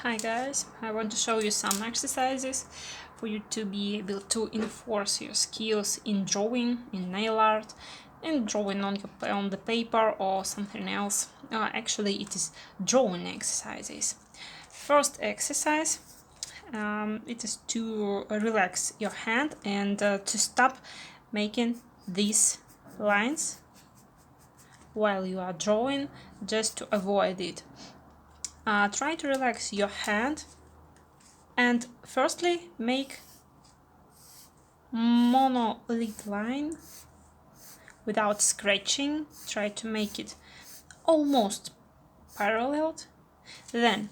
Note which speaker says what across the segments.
Speaker 1: Hi guys, I want to show you some exercises for you to be able to enforce your skills in drawing, in nail art, and drawing on the paper or something else. Actually, it is drawing exercises. First exercise, it is to relax your hand and to stop making these lines while you are drawing, just to avoid it. Try to relax your hand and firstly make monolith line without scratching. Try to make it almost paralleled. Then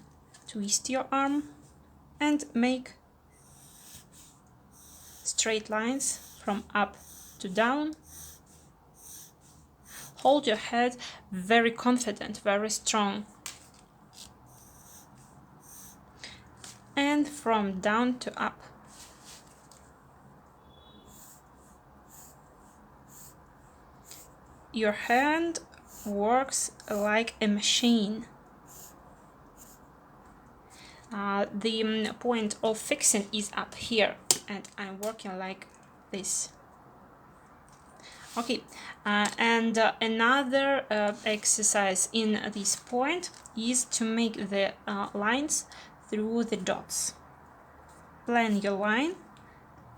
Speaker 1: twist your arm and make straight lines from up to down. Hold your head very confident, very strong. And from down to up. Your hand works like a machine. The point of fixing is up here, and I'm working like this. Okay, and another exercise in this point is to make the lines through the dots. Plan your line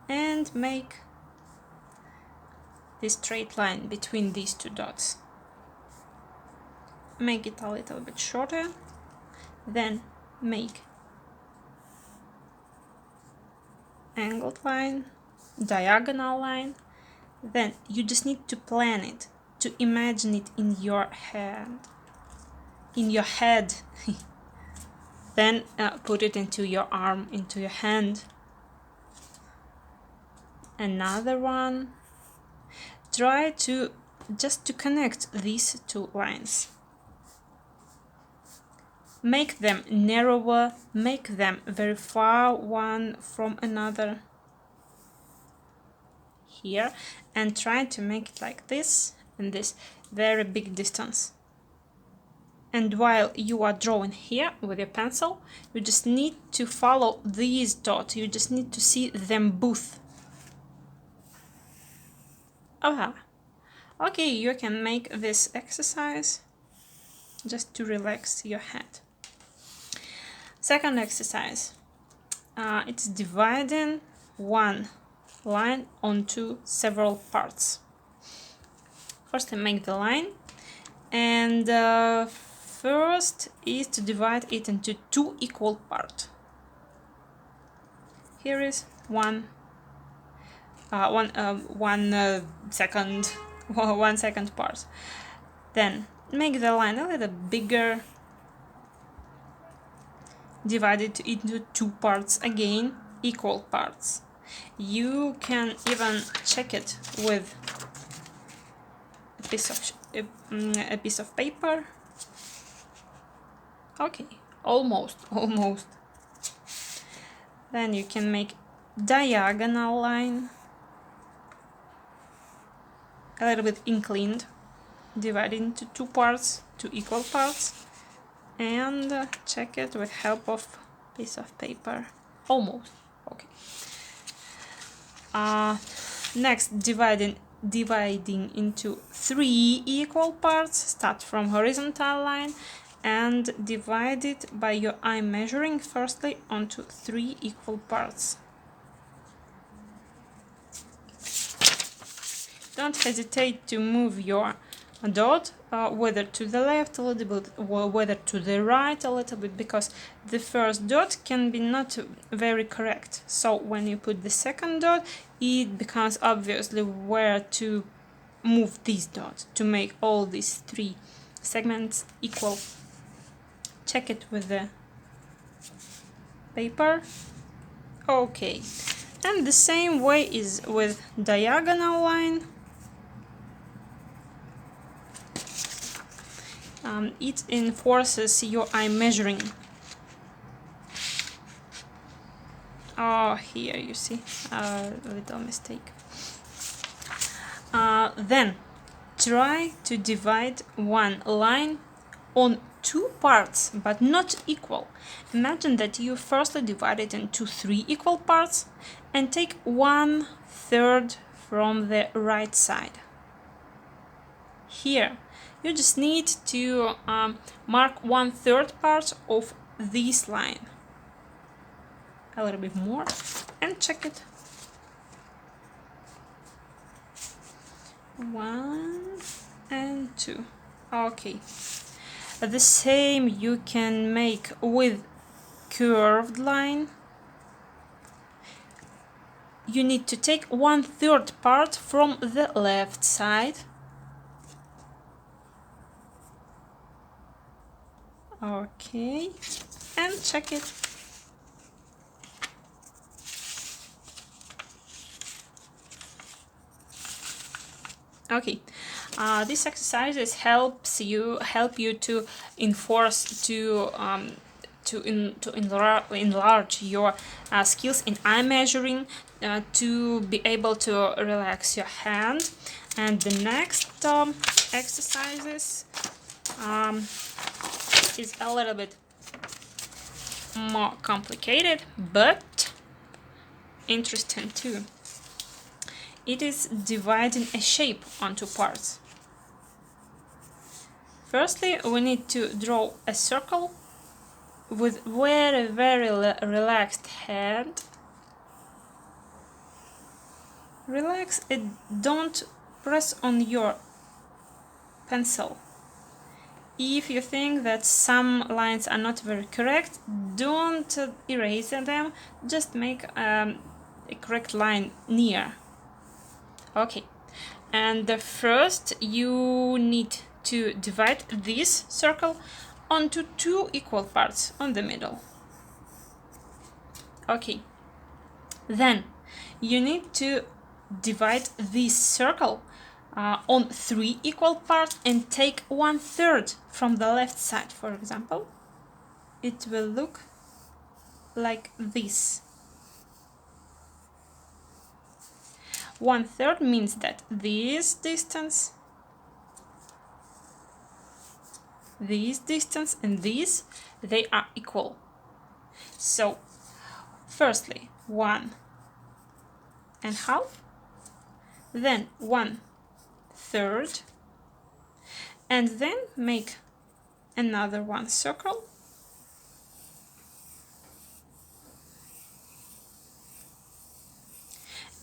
Speaker 1: and make this straight line between these two dots. Make it a little bit shorter, then make angled line, diagonal line. Then you just need to plan it, to imagine it in your head. Then put it into your arm, into your hand. Another one. Try to just to connect these two lines. Make them narrower, make them very far one from another. Here, and try to make it like this and this very big distance. And while you are drawing here with your pencil, you just need to follow these dots. You just need to see them both. Okay, you can make this exercise just to relax your head. Second exercise, it's dividing one line onto several parts. First I make the line, and first is to divide it into two equal parts. Here is one second part. Then make the line a little bigger, divide it into two parts again, equal parts. You can even check it with a piece of paper. Okay, almost. Then you can make diagonal line, a little bit inclined, divide it into two parts, two equal parts, and check it with help of piece of paper. Almost. Okay. Next, dividing into three equal parts. Start from horizontal line and divide it by your eye measuring firstly onto three equal parts. Don't hesitate to move your dot, whether to the left a little bit or whether to the right a little bit, because the first dot can be not very correct. So when you put the second dot, it becomes obviously where to move these dots to make all these three segments equal. Check it with the paper. Okay, and the same way is with diagonal line. It enforces your eye measuring. Oh, here you see a little mistake. Then try to divide one line on two parts, but not equal. Imagine that you firstly divide it into three equal parts and take 1/3 from the right side. Here, you just need to mark 1/3 part of this line. A little bit more and check it. 1 and 2. Okay. The same you can make with curved line. You need to take 1/3 part from the left side. Okay, and check it. Okay, these exercises help you to enforce to enlarge your skills in eye measuring, to be able to relax your hand. And the next exercises is a little bit more complicated, but interesting too. It is dividing a shape onto parts. Firstly, we need to draw a circle with very relaxed hand. Relax it, don't press on your pencil. If you think that some lines are not very correct, don't erase them, just make a correct line near. Okay, and the first you need to divide this circle onto two equal parts on the middle. Okay, then you need to divide this circle on three equal parts and take 1/3 from the left side. For example, it will look like this. 1/3 means that this distance, and this, they are equal. So firstly 1.5, then 1/3, and then make another one circle,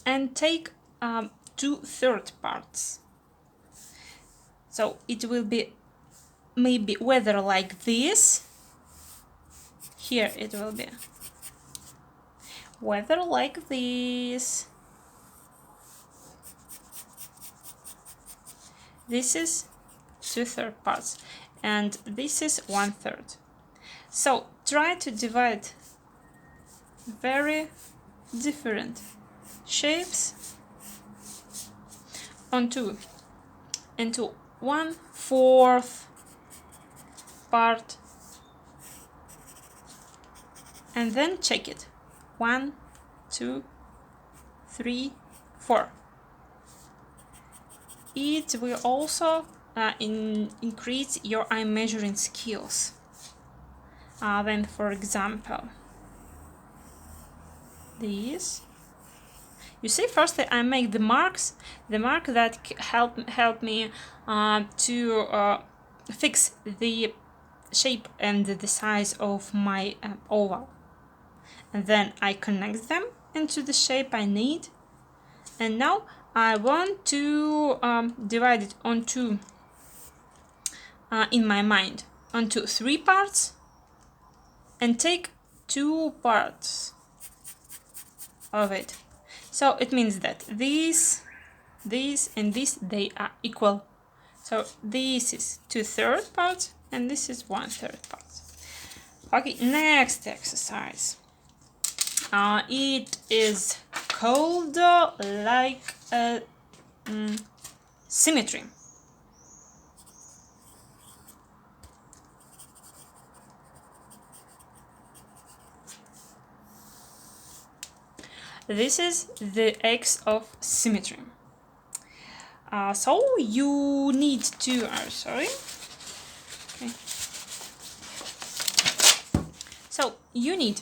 Speaker 1: and take 2/3 parts. So it will be maybe whether like this, here it will be whether like this. This is 2/3 parts and this is 1/3. So try to divide very different shapes into 1/4 part and then check it. 1, 2, 3, 4. It will also increase your eye measuring skills. Then, for example, this. You see, firstly I make the marks, that help me to fix the shape and the size of my oval. And then I connect them into the shape I need. And now I want to divide it onto, in my mind, onto 3 parts and take 2 parts of it. So it means that this, and this, they are equal. So this is 2/3 parts and this is 1/3 parts. Okay, next exercise. It is called symmetry. This is the X of symmetry. So you need to, okay. So you need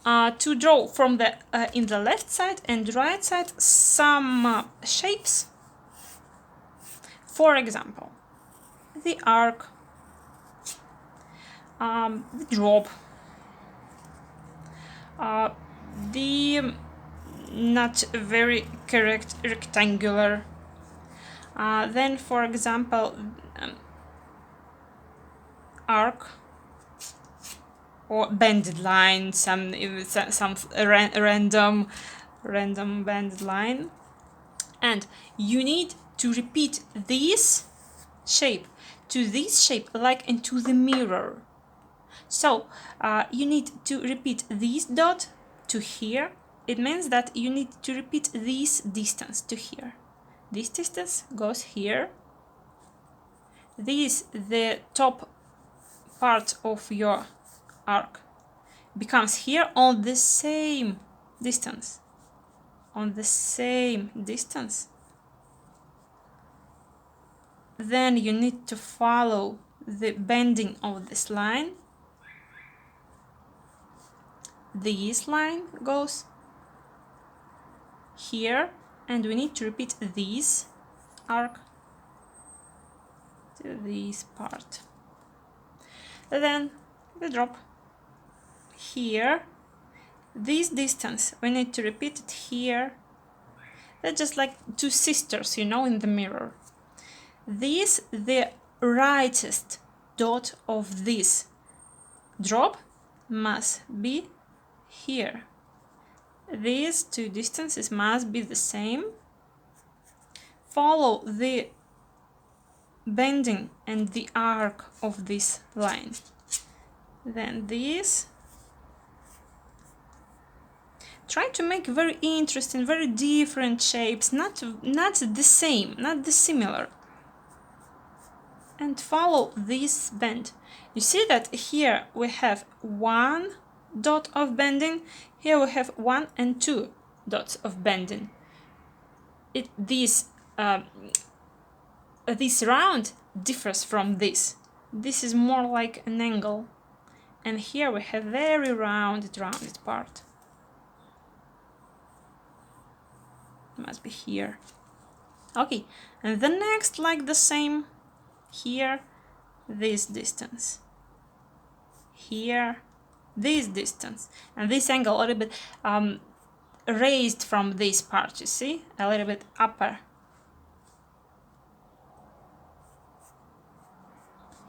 Speaker 1: to draw from the in the left side and right side some shapes. For example, the arc, the drop, the not very correct rectangular. Then, for example, arc or bended line, some random bended line, and you need to repeat this shape to this shape like into the mirror. So you need to repeat this dot to here. It means that you need to repeat this distance to here. This distance goes here. This, the top part of your arc, becomes here on the same distance. Then you need to follow the bending of this line. This line goes here, and we need to repeat this arc to this part. Then the drop here. This distance we need to repeat it here. They're just like two sisters, you know, in the mirror. This, the rightest dot of this drop, must be here. These two distances must be the same. Follow the bending and the arc of this line. Then this. Try to make very interesting, very different shapes, not the same, not the similar. And follow this bend. You see that here we have one dot of bending, here we have 1 and 2 dots of bending. This round differs from this. This is more like an angle, and here we have very rounded part. It must be here. Okay, and the next, like the same. Here, this distance. Here, this distance. And this angle a little bit raised from this part, you see? A little bit upper.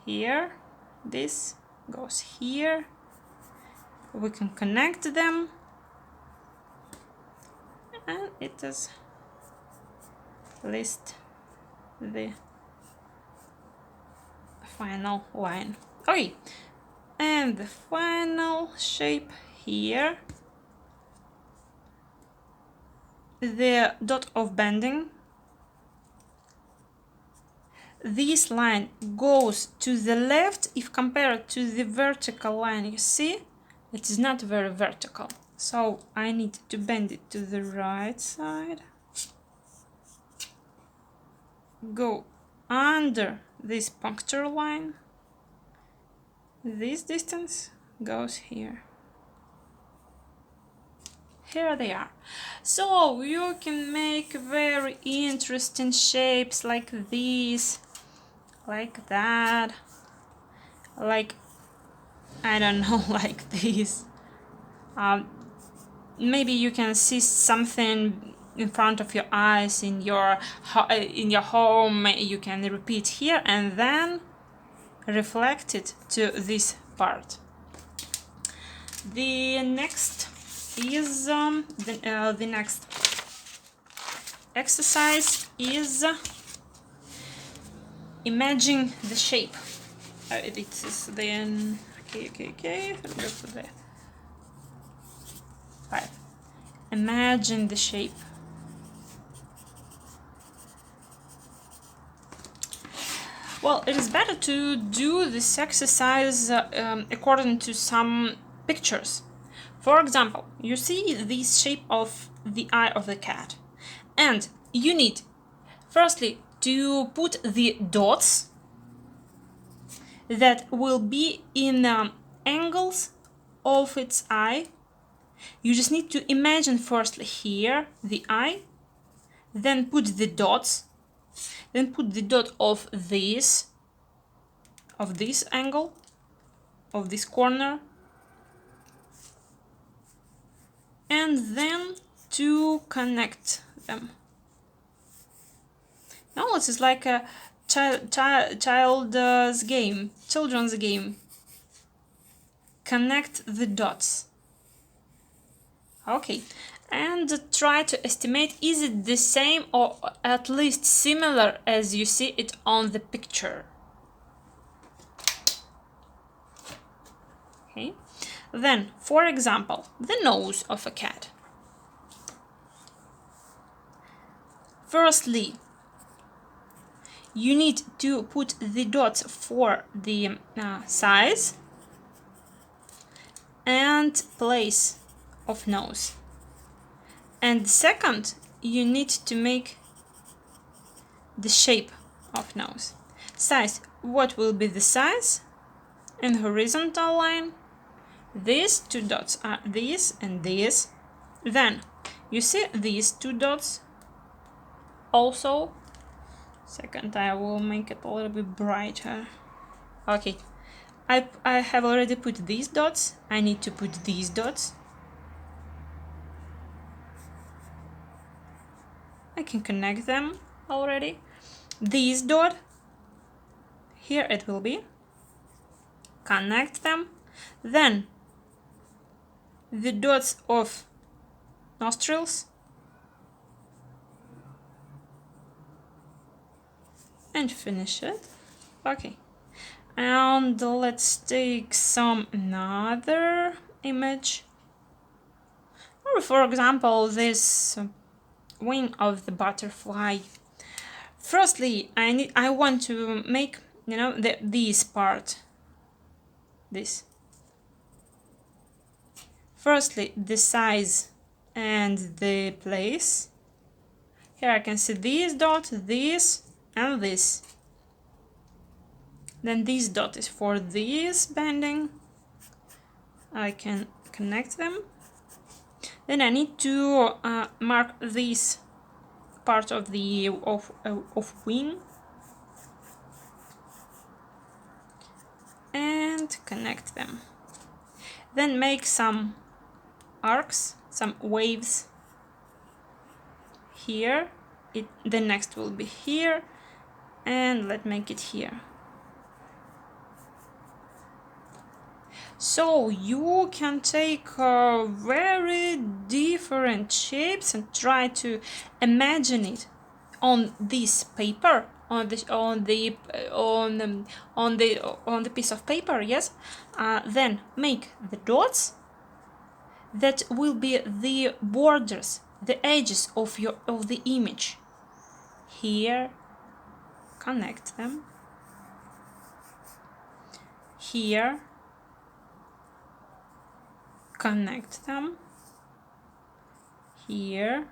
Speaker 1: Here, this goes here. We can connect them. And it is list the final line. Okay, and the final shape here, the dot of bending. This line goes to the left if compared to the vertical line. You see, it is not very vertical, so I need to bend it to the right side. Go under this puncture line. This distance goes here. Here they are. So you can make very interesting shapes like this, like that, like, I don't know, like this. Maybe you can see something in front of your eyes in your home. You can repeat here and then reflect it to this part. The next is the next exercise is imagine the shape. It is then okay. Let's go to the 5. Imagine the shape. Well, it is better to do this exercise according to some pictures. For example, you see this shape of the eye of the cat, and you need firstly to put the dots that will be in angles of its eye. You just need to imagine firstly here the eye, then put the dots, then put the dot of this angle, of this corner, and then to connect them. Now this is like a children's game. Connect the dots. Okay, and try to estimate, is it the same or at least similar as you see it on the picture. Okay, then for example, the nose of a cat. Firstly, you need to put the dots for the size and place of nose. And second, you need to make the shape of nose. Size, what will be the size? In horizontal line, these two dots are this and this. Then you see these two dots also. Second, I will make it a little bit brighter. Okay, I have already put these dots. I need to put these dots. I can connect them already. This dot, here it will be. Connect them. Then the dots of nostrils. And finish it. Okay. And let's take some another image. Or for example, this wing of the butterfly. Firstly, I want to make, this part. This. Firstly, the size and the place. Here I can see this dot, this, and this. Then this dot is for this bending. I can connect them. Then I need to mark this part of the of wing and connect them. Then make some arcs, some waves here. The next will be here, and let's make it here. So you can take very different shapes and try to imagine it on this paper, on the piece of paper. Yes. Then make the dots that will be the borders, the edges of the image. Here, connect them. Here, connect them. Here,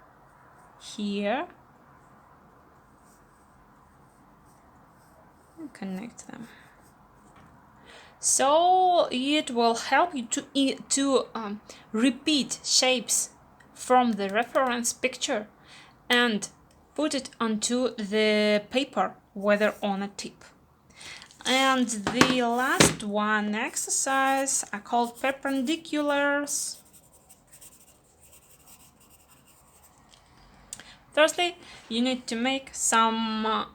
Speaker 1: and connect them. So it will help you to repeat shapes from the reference picture and put it onto the paper, whether on a tip. And the last one exercise are called perpendiculars. Firstly, you need to make some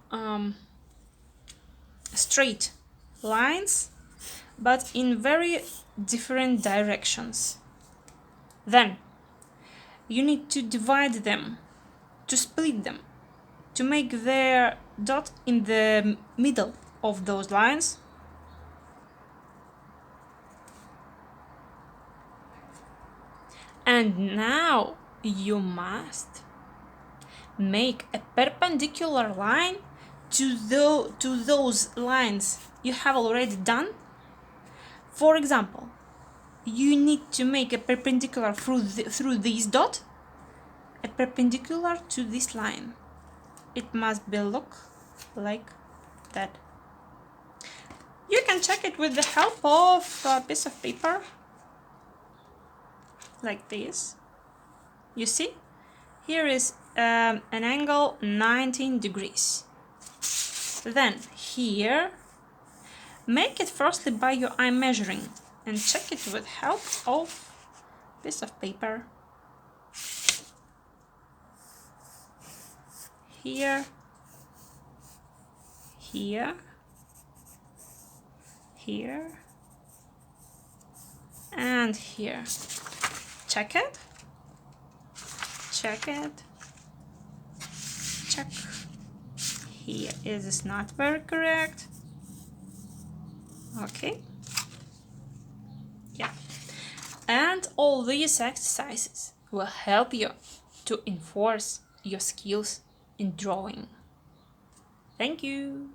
Speaker 1: straight lines, but in very different directions. Then you need to divide them, to split them, to make their dot in the middle of those lines. And now you must make a perpendicular line to those lines you have already done. For example, you need to make a perpendicular through this dot, a perpendicular to this line. It must be look like that. You can check it with the help of a piece of paper. like this. You see? Here is an angle 19 degrees. Then here, make it firstly by your eye measuring and check it with help of piece of paper. Here, here, here, and here. Check it. Check it. Check. Here it is not very correct. Okay. Yeah. And all these exercises will help you to enforce your skills in drawing. Thank you.